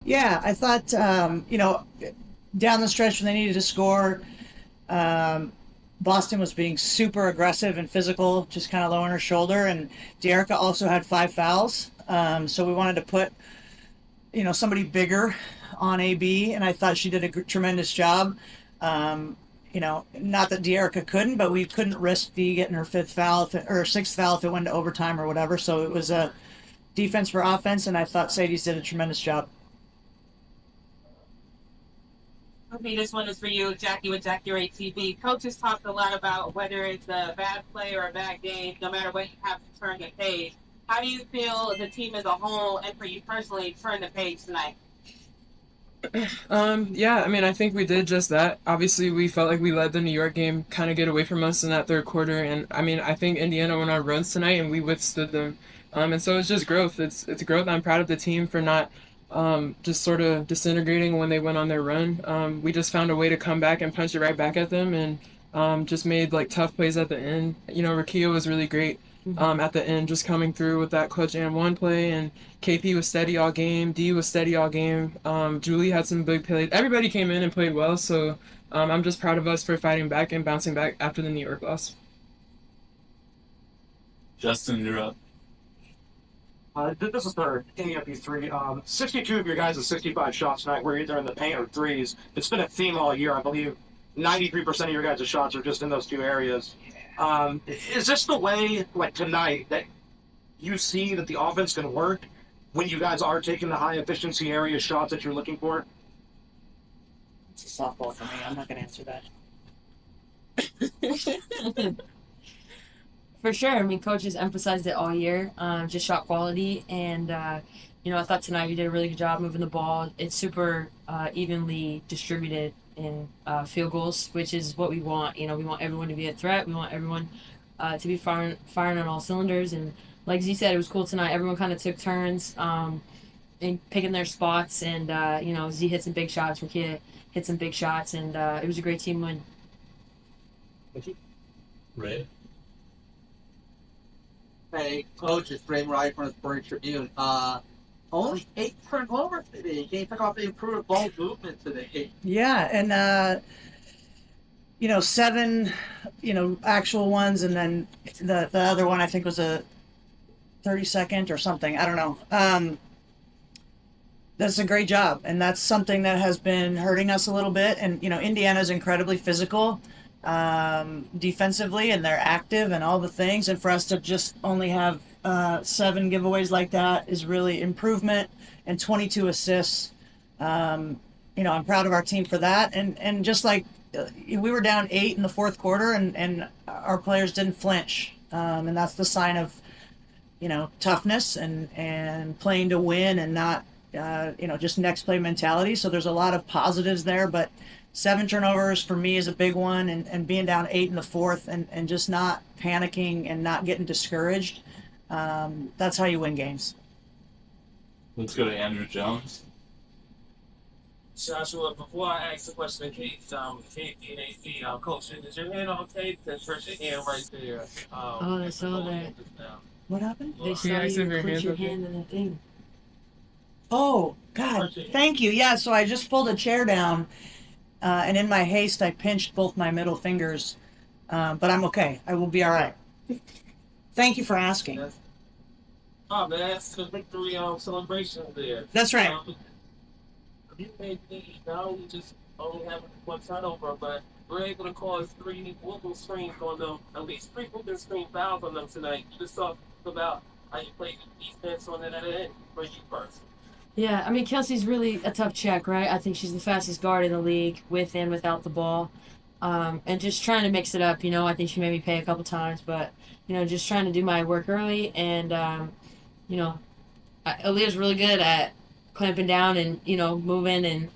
Yeah, I thought, down the stretch when they needed to score, um, Boston was being super aggressive and physical, just kind of lowering her shoulder. And Dearica also had 5 fouls. So we wanted to put, somebody bigger on AB, and I thought she did a tremendous job. Um, not that Dearica couldn't, but we couldn't risk Dee getting her fifth foul or sixth foul if it went to overtime or whatever. So it was a defense for offense, and I thought Sadie's did a tremendous job. Okay, this one is for you, Jackie with Jackie Ray TV. Coaches talked a lot about whether it's a bad play or a bad game, no matter what, you have to turn the page. How do you feel the team as a whole, and for you personally, turn the page tonight? Yeah, I mean, I think we did just that. Obviously, we felt like we let the New York game kind of get away from us in that third quarter, and I mean, I think Indiana went on runs tonight, and we withstood them. And so it's just growth. It's growth. I'm proud of the team for not just sort of disintegrating when they went on their run. We just found a way to come back and punch it right back at them, and just made like tough plays at the end. You know, Rakia was really great at the end, just coming through with that clutch and one play, and KP was steady all game. D was steady all game. Julie had some big plays. Everybody came in and played well, so I'm just proud of us for fighting back and bouncing back after the New York loss. Justin, you're up. This is for any of you three. 62 of your guys' 65 shots tonight were either in the paint or threes. It's been a theme all year. I believe 93% of your guys' shots are just in those two areas. Is this the way, like tonight, that you see that the offense can work when you guys are taking the high efficiency area shots that you're looking for? It's a softball for me. I'm not going to answer that. For sure. I mean, coaches emphasized it all year, just shot quality. And, I thought tonight we did a really good job moving the ball. It's super evenly distributed in field goals, which is what we want. We want everyone to be a threat. We want everyone to be firing on all cylinders. And like Z said, it was cool tonight. Everyone kind of took turns in picking their spots. And, Z hit some big shots. Rakia hit some big shots. And it was a great team win. Ray. Hey, coach, it's Ray Wright from the Spring Tribune. Only 8 turnovers today. Can you talk about the improved ball movement today? Yeah, and 7, actual ones, and then the other one I think was a 32nd or something. I don't know. That's a great job, and that's something that has been hurting us a little bit. And Indiana's incredibly physical defensively, and they're active and all the things. And for us to just only have 7 giveaways like that is really improvement. And 22 assists. I'm proud of our team for that. And just like we were down 8 in the fourth quarter, and our players didn't flinch. And that's the sign of toughness and playing to win, and not just next play mentality. So there's a lot of positives there, but 7 turnovers for me is a big one, and being down 8 in the fourth, and just not panicking and not getting discouraged. That's how you win games. Let's go to Andrew Jones. Joshua, before I ask the question of Kate, Coach, is your hand on tape? That's first your hand right there. Oh, I saw that. What happened? They saw Yeah, I said you your put hands your up there. hand in the thing. Oh, God. Thank you. Yeah, so I just pulled a chair down, and in my haste, I pinched both my middle fingers. But I'm okay. I will be all right. Thank you for asking. Oh, man, that's the victory celebration there. That's right. You made me not only just only having 1 turnover, but we're able to cause 3 wiggle screens on them, at least 3 wiggle screen fouls on them tonight. You just talked about how you played defense on that end for you first. Yeah, I mean, Kelsey's really a tough check, right? I think she's the fastest guard in the league with and without the ball. And just trying to mix it up, I think she made me pay a couple times, but, just trying to do my work early. And, Aaliyah's really good at clamping down and, moving, and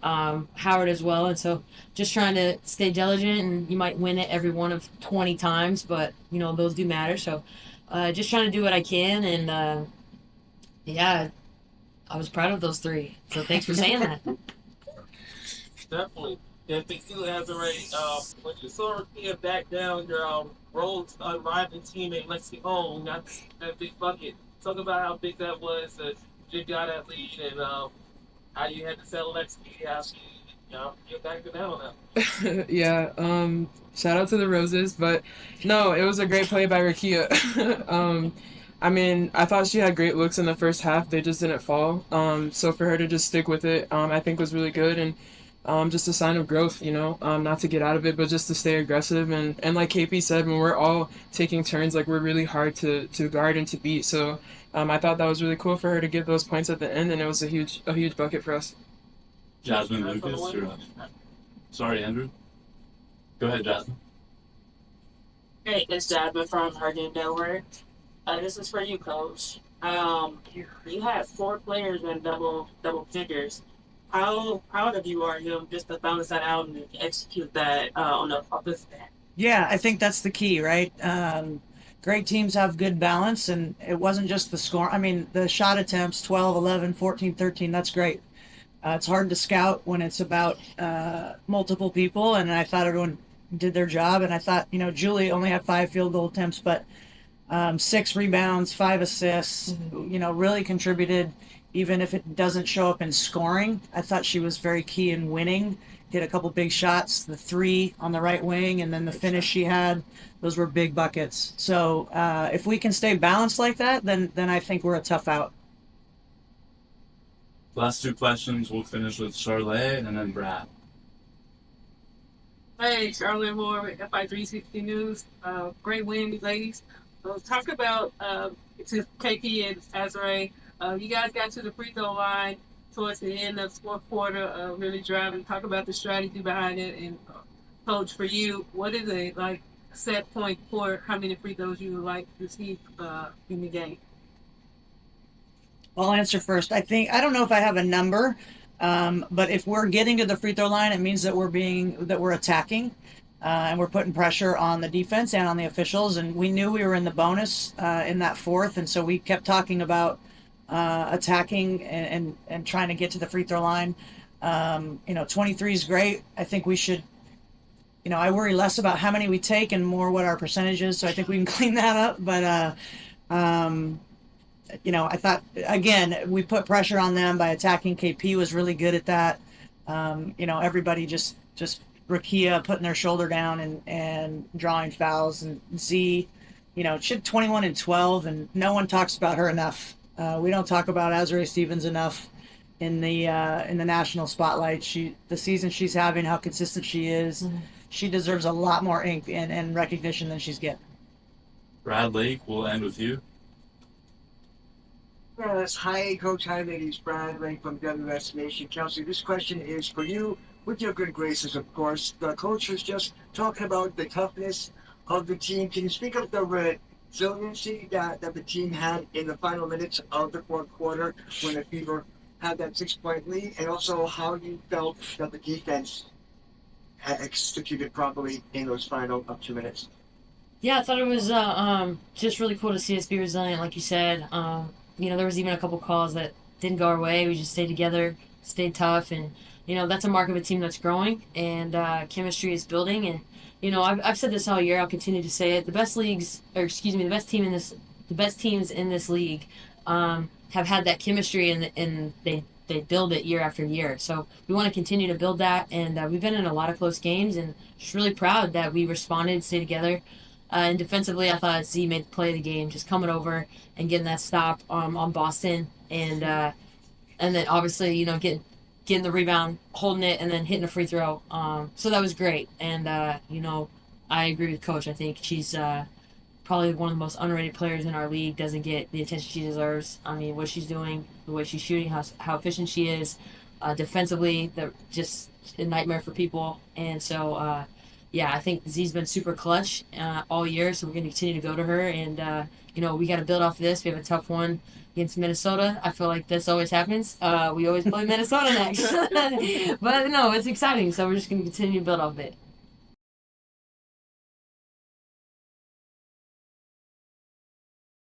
Howard as well. And so just trying to stay diligent, and you might win it every one of 20 times, but, those do matter. So just trying to do what I can. And, yeah, I was proud of those 3. So thanks for saying that. Definitely. Yeah, I think you have already, when you saw Rakia back down your road unrivaled teammate Lexi Home, that big bucket. Talk about how big that was. You got that lead, and how you had to settle that speed, how she, get back to that on that. Yeah, shout out to the Roses, but no, it was a great play by Rakia. I mean, I thought she had great looks in the first half. They just didn't fall. So for her to just stick with it, I think was really good and just a sign of growth, not to get out of it, but just to stay aggressive. And like KP said, when we're all taking turns, like we're really hard to guard and to beat. So I thought that was really cool for her to get those points at the end, and it was a huge bucket for us. Jasmine Lucas, you're up. Sorry, Andrew. Go ahead, Jasmine. Hey, it's Jasmine from Hardin, Delaware. This is for you, Coach. You had 4 players in double figures. How proud of you are you just to balance that out and execute that on the offensive end? Yeah, I think that's the key, right? Great teams have good balance, and it wasn't just the score. I mean, the shot attempts, 12, 11, 14, 13, that's great. It's hard to scout when it's about multiple people, and I thought everyone did their job. And I thought, Julie only had 5 field goal attempts, but 6 rebounds, 5 assists, really contributed, even if it doesn't show up in scoring. I thought she was very key in winning. Hit a couple big shots, the 3 on the right wing, and then the finish she had, those were big buckets. So if we can stay balanced like that, then I think we're a tough out. Last 2 questions, we'll finish with Charlotte and then Brad. Hey, Charlotte Moore with FI360 News. Great win, ladies. So talk about to KP and Azura. You guys got to the free throw line towards the end of the 4th quarter, really driving. Talk about the strategy behind it. And Coach, for you, what is a set point for how many free throws you would like to see in the game? I'll answer first. I don't know if I have a number, but if we're getting to the free throw line, it means that we're attacking, and we're putting pressure on the defense and on the officials. And we knew we were in the bonus in that 4th, and so we kept talking about attacking and trying to get to the free throw line. 23 is great. I think we should. I worry less about how many we take and more what our percentage is. So I think we can clean that up. But I thought, again, we put pressure on them by attacking. KP was really good at that. Everybody just Rakia putting their shoulder down and drawing fouls. And Z, she had 21 and 12, and no one talks about her enough. We don't talk about Azura Stevens enough in the national spotlight. The season she's having, how consistent she is. Mm-hmm. She deserves a lot more ink and recognition than she's getting. Brad Lake, we'll end with you. Yes, hi, Coach. Hi, ladies. Brad Lake from WS Nation. Kelsey, this question is for you, with your good graces, of course. The coach was just talking about the toughness of the team. Can you speak of the resiliency that the team had in the final minutes of the 4th quarter when the Fever had that 6-point lead, and also how you felt that the defense had executed properly in those final 2 minutes? Yeah, I thought it was just really cool to see us be resilient, like you said. There was even a couple calls that didn't go our way. We just stayed together, stayed tough, and that's a mark of a team that's growing and chemistry is building. And I've said this all year. I'll continue to say it. The best teams in this league have had that chemistry, and they build it year after year. So we want to continue to build that, and we've been in a lot of close games, and just really proud that we responded, stayed together. And defensively, I thought Z made the play of the game, just coming over and getting that stop on Boston, and then obviously getting the rebound, holding it, and then hitting a free throw. So that was great. And I agree with Coach. I think she's probably one of the most underrated players in our league. Doesn't get the attention she deserves. I mean, what she's doing, the way she's shooting, how efficient she is, defensively, just a nightmare for people. And so. Yeah, I think Z's been super clutch all year, so we're going to continue to go to her. And, we got to build off of this. We have a tough one against Minnesota. I feel like this always happens. We always play Minnesota next. But, no, it's exciting, so we're just going to continue to build off of it.